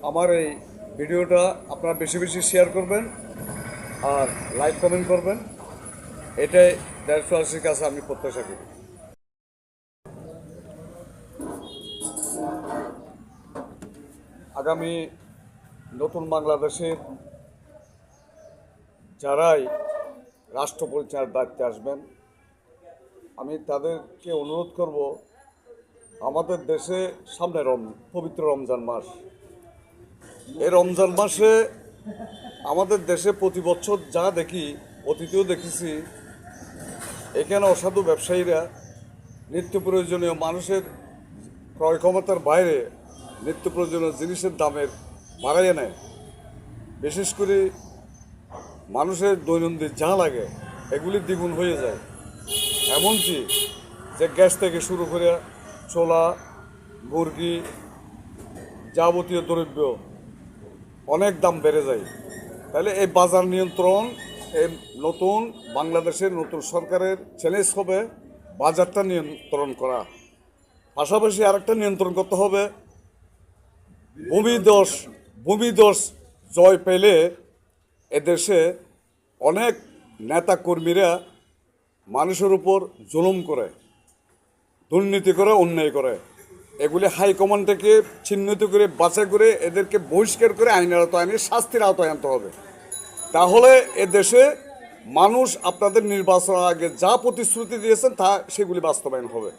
আমার এই ভিডিওটা আপনারা বেশি বেশি শেয়ার করবেন আর লাইক কমেন্ট করবেন। এটাই দেশবাসীর কাছে আমি প্রত্যাশা করি। আগামী নতুন বাংলাদেশের যারাই রাষ্ট্র পরিচালনার দায়িত্বে আসবেন, আমি তাদেরকে অনুরোধ করব, আমাদের দেশে সামনে পবিত্র রমজান মাস। এই রমজান মাসে আমাদের দেশে প্রতি বছর যা দেখি, অতীতেও দেখেছি, এখানে অসাধু ব্যবসায়ীরা নিত্য প্রয়োজনীয় মানুষের ক্রয় ক্ষমতার বাইরে নিত্য প্রয়োজনীয় জিনিসের দামের বাড়াইয়ে নেয়। বিশেষ করে মানুষের দৈনন্দিন যা লাগে এগুলি দ্বিগুণ হয়ে যায়। এমনকি যে গ্যাস থেকে শুরু করে ছোলা, মুরগি, যাবতীয় দ্রব্য অনেক দাম বেড়ে যায়। তাহলে এই বাজার নিয়ন্ত্রণ, এই নতুন বাংলাদেশের নতুন সরকারের চ্যালেঞ্জ হবে বাজারটা নিয়ন্ত্রণ করা। পাশাপাশি আরেকটা নিয়ন্ত্রণ করতে হবে, ভূমিধস জয় পেলে এদেশে অনেক নেতা কর্মীরা মানুষের উপর জুলুম করে, দুর্নীতি করে, অন্যায় করে। এগুলি হাইকমান্ড থেকে চিহ্নিত করে বাছাই করে এদেরকে বহিষ্কার করে আইনের আওতায় আইনে শাস্তির আওতায় আনতে হবে। তাহলে এদেশে মানুষ আপনাদের নির্বাচনের আগে যা প্রতিশ্রুতি দিয়েছেন তা সেগুলি বাস্তবায়ন হবে।